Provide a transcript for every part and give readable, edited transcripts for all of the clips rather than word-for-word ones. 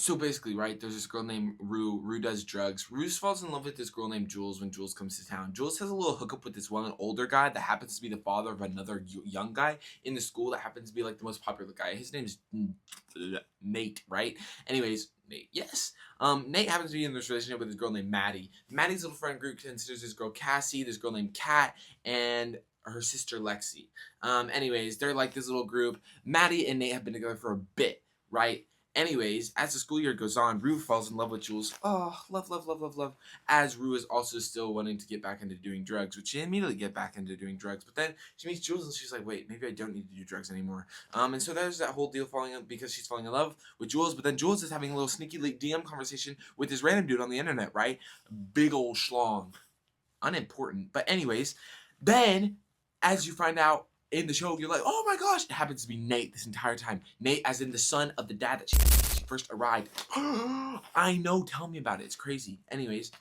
So basically, right, there's this girl named Rue. Rue does drugs. Rue falls in love with this girl named Jules when Jules comes to town. Jules has a little hookup with this one older guy that happens to be the father of another young guy in the school that happens to be like the most popular guy. His name is Nate, right? Anyways, Nate, yes. Nate happens to be in this relationship with this girl named Maddie. Maddie's little friend group considers this girl Cassie, this girl named Kat, and her sister Lexi. Anyways, they're like this little group. Maddie and Nate have been together for a bit, right? Anyways, as the school year goes on, Rue falls in love with Jules. Oh, love, love, love, love, love. As Rue is also still wanting to get back into doing drugs, which she immediately get back into doing drugs. But then she meets Jules and she's like, wait, maybe I don't need to do drugs anymore. And so there's that whole deal because she's falling in love with Jules. But then Jules is having a little sneaky leak DM conversation with this random dude on the internet, right? Big old schlong. Unimportant. But anyways, then as you find out in the show, you're like, oh my gosh, it happens to be Nate this entire time. Nate, as in the son of the dad that she first arrived. I know, tell me about it. It's crazy. Anyways,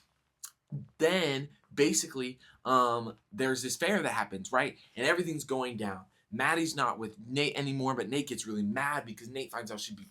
then basically, there's this fair that happens, right? And everything's going down. Maddie's not with Nate anymore, but Nate gets really mad because Nate finds out she'd be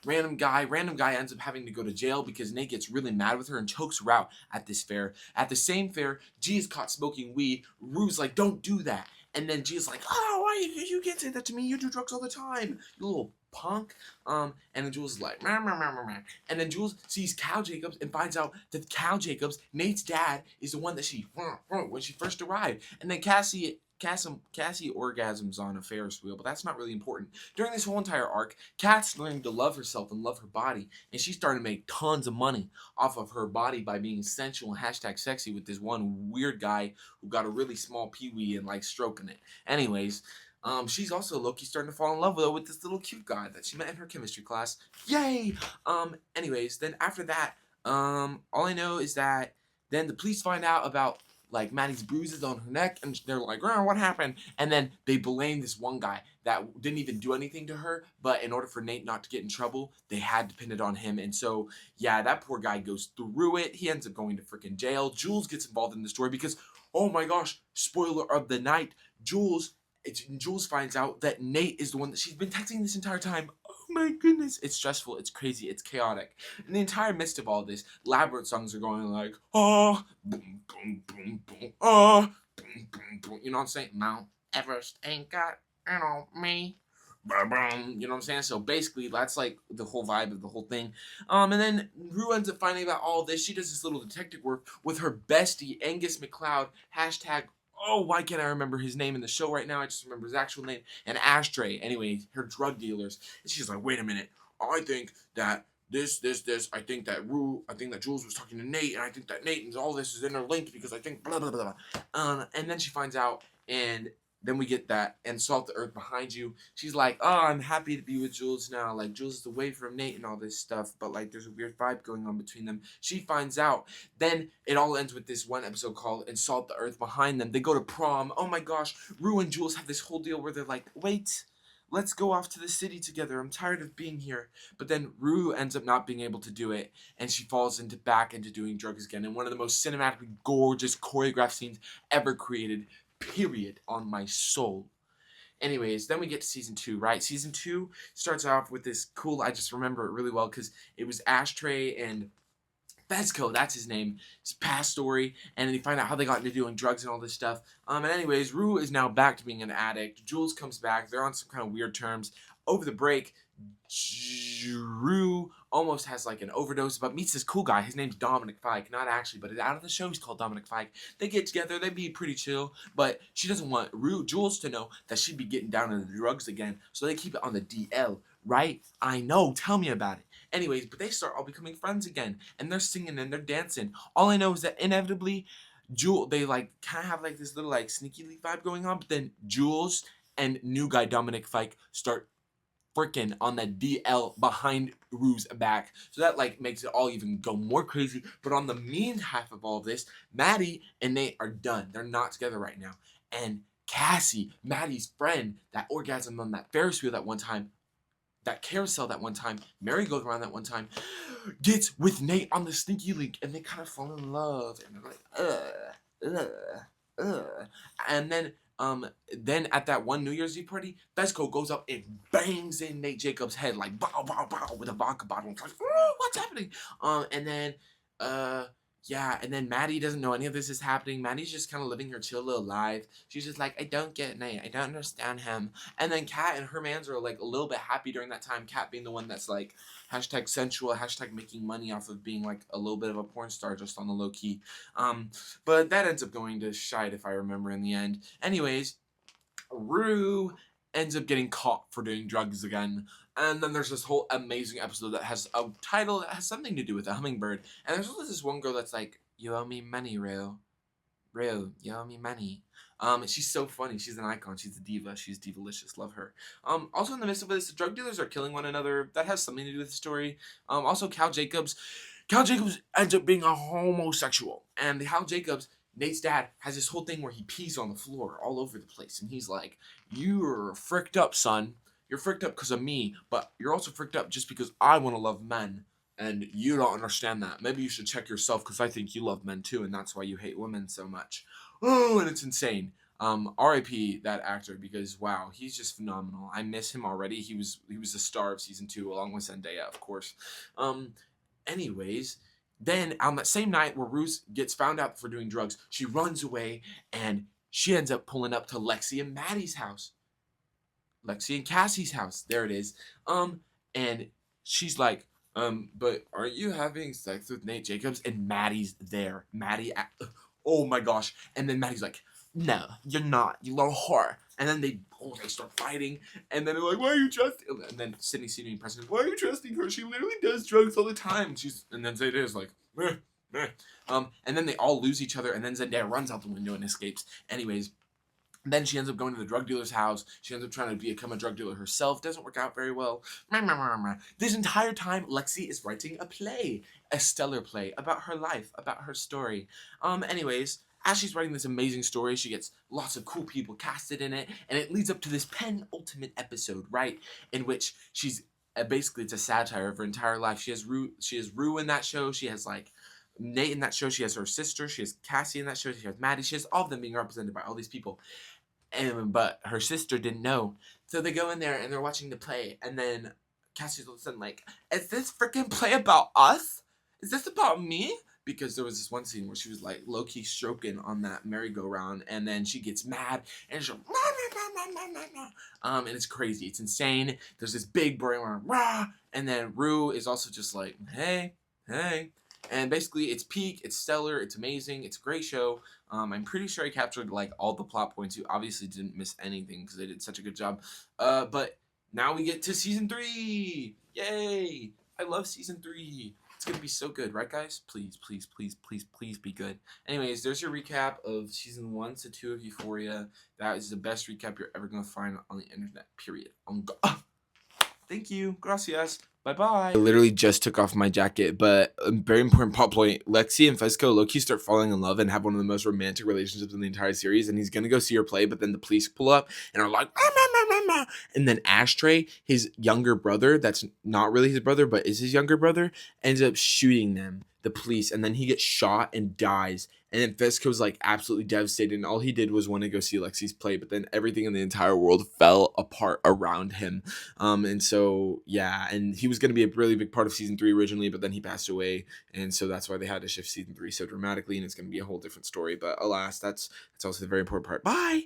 random guy ends up having to go to jail because Nate gets really mad with her and chokes her out at this fair. At the same fair, G is caught smoking weed. Rue's like, don't do that. And then G's like, oh, why you can't say that to me? You do drugs all the time, you little punk. And then Jules is like, meh, meh, meh, meh, meh. And then Jules sees Cal Jacobs and finds out that Cal Jacobs, Nate's dad, is the one that she when she first arrived. And then Cassie orgasms on a Ferris wheel, but that's not really important. During this whole entire arc, Kat's learning to love herself and love her body, and she's starting to make tons of money off of her body by being sensual and #sexy with this one weird guy who got a really small peewee and like stroking it. Anyways, she's also low-key starting to fall in love with this little cute guy that she met in her chemistry class. Yay! Anyways, then after that, all I know is that then the police find out about like Maddie's bruises on her neck, and they're like, oh, what happened? And then they blame this one guy that didn't even do anything to her, but in order for Nate not to get in trouble, they had to pin it on him. And so, yeah, that poor guy goes through it. He ends up going to freaking jail. Jules gets involved in the story because, oh my gosh, spoiler of the night, Jules finds out that Nate is the one that she's been texting this entire time. Oh my goodness, it's stressful, it's crazy, it's chaotic. In the entire midst of all this, Labyrinth songs are going like, oh, boom, boom, boom, boom, oh, boom, boom, boom. You know what I'm saying? Mount Everest ain't got, me. You know what I'm saying? So basically, that's like the whole vibe of the whole thing. And then Rue ends up finding out all this. She does this little detective work with her bestie, Angus McLeod, hashtag oh, why can't I remember his name in the show right now? I just remember his actual name. And Ashtray, anyway, her drug dealers. And she's like, wait a minute. I think that this. I think that Jules was talking to Nate, and I think that Nate and all this is interlinked because I think blah, blah, blah, blah. And then she finds out, and then we get that, and Salt the Earth behind you. She's like, oh, I'm happy to be with Jules now. Like, Jules is away from Nate and all this stuff, but, like, there's a weird vibe going on between them. She finds out. Then it all ends with this one episode called And Salt the Earth Behind Them. They go to prom. Oh, my gosh. Rue and Jules have this whole deal where they're like, wait, let's go off to the city together. I'm tired of being here. But then Rue ends up not being able to do it, and she falls back into doing drugs again. And one of the most cinematically gorgeous choreographed scenes ever created, period, on my soul. Anyways, then we get to season 2, right? Season 2 starts off with this cool, I just remember it really well because it was Ashtray and Fezco, that's his name, his past story, and then you find out how they got into doing drugs and all this stuff. And anyways, Rue is now back to being an addict. Jules comes back. They're on some kind of weird terms. Over the break, Rue almost has like an overdose, but meets this cool guy. His name's Dominic Fike. Not actually, but out of the show, he's called Dominic Fike. They get together. They be pretty chill, but she doesn't want Jules to know that she'd be getting down into the drugs again, so they keep it on the DL, right? I know. Tell me about it. Anyways, but they start all becoming friends again, and they're singing and they're dancing. All I know is that inevitably, they like kind of have like this little like sneaky leak vibe going on, but then Jules and new guy Dominic Fike start freaking on the DL behind Rue's back. So that like makes it all even go more crazy. But on the mean half of all of this, Maddie and Nate are done. They're not together right now. And Cassie, Maddie's friend, that orgasmed on that Ferris wheel that one time, that carousel that one time, merry-go-round that one time, gets with Nate on the sneaky link, and they kind of fall in love, and they're like, And then Then at that one New Year's Eve party, Fesco goes up and bangs in Nate Jacobs' head like bow bow bow with a vodka bottle. It's like, "Oh, what's happening?" And then yeah, and then Maddie doesn't know any of this is happening. Maddie's just kind of living her chill little life. She's just like, I don't get Nate. I don't understand him. And then Kat and her mans are like a little bit happy during that time. Kat being the one that's like hashtag sensual, hashtag making money off of being like a little bit of a porn star just on the low key. But that ends up going to shite if I remember in the end. Anyways, Rue ends up getting caught for doing drugs again. And then there's this whole amazing episode that has a title that has something to do with a hummingbird. And there's also this one girl that's like, you owe me money, Rue. Rue, you owe me money. She's so funny. She's an icon. She's a diva. She's divalicious. Love her. Also in the midst of this, the drug dealers are killing one another. That has something to do with the story. Also Cal Jacobs ends up being a homosexual. And Hal Jacobs, Nate's dad, has this whole thing where he pees on the floor all over the place. And he's like, you're fricked up, son. You're fricked up because of me, but you're also fricked up just because I want to love men. And you don't understand that. Maybe you should check yourself because I think you love men too, and that's why you hate women so much. Oh, and it's insane. R.I.P. that actor because wow, he's just phenomenal. I miss him already. He was the star of season 2 along with Zendaya, of course. Anyways, then on that same night where Ruth gets found out for doing drugs, she runs away and she ends up pulling up to Lexi and Maddie's house. Lexi and Cassie's house. There it is. And she's like, but aren't you having sex with Nate Jacobs? And Maddie's there. Oh my gosh. And then Maddie's like, no, you're not, you little whore. And then they start fighting. And then they're like, why are you trusting? And then Sydney Preston, why are you trusting her? She literally does drugs all the time. And then Zendaya's like, meh, meh. And then they all lose each other. And then Zendaya runs out the window and escapes. Anyways, then she ends up going to the drug dealer's house. She ends up trying to become a drug dealer herself. Doesn't work out very well. This entire time, Lexi is writing a play. A stellar play about her life, about her story. Anyways, as she's writing this amazing story, she gets lots of cool people casted in it. And it leads up to this penultimate episode, right? In which she's, basically it's a satire of her entire life. She has Rue in that show. She has like Nate in that show. She has her sister. She has Cassie in that show. She has Maddie. She has all of them being represented by all these people. But her sister didn't know. So they go in there and they're watching the play. And then Cassie's all of a sudden like, is this freaking play about us? Is this about me? Because there was this one scene where she was like low-key stroking on that merry-go-round. And then she gets mad. And she's like, and it's crazy. It's insane. There's this big brain rah. And then Rue is also just like, hey. And basically, it's peak, it's stellar, it's amazing, it's a great show. I'm pretty sure I captured like all the plot points. You obviously didn't miss anything because they did such a good job. But now we get to season 3. Yay! I love season 3. It's gonna be so good, right, guys? Please be good. Anyways, there's your recap of season 1 to 2 of Euphoria. That is the best recap you're ever gonna find on the internet. Period. Thank you. Gracias. Bye-bye. I literally just took off my jacket, but a very important plot point. Lexi and Fesco low-key start falling in love and have one of the most romantic relationships in the entire series, and he's gonna go see her play, but then the police pull up and are like, and then Ashtray, his younger brother, that's not really his brother, but is his younger brother, ends up shooting them, the police, and then he gets shot and dies. And then Fesco's like absolutely devastated, and all he did was want to go see Lexi's play, but then everything in the entire world fell apart around him. And so yeah, and he was going to be a really big part of season 3 originally, but then he passed away, and so that's why they had to shift season 3 so dramatically, and it's going to be a whole different story. But alas, that's also the very important part. Bye.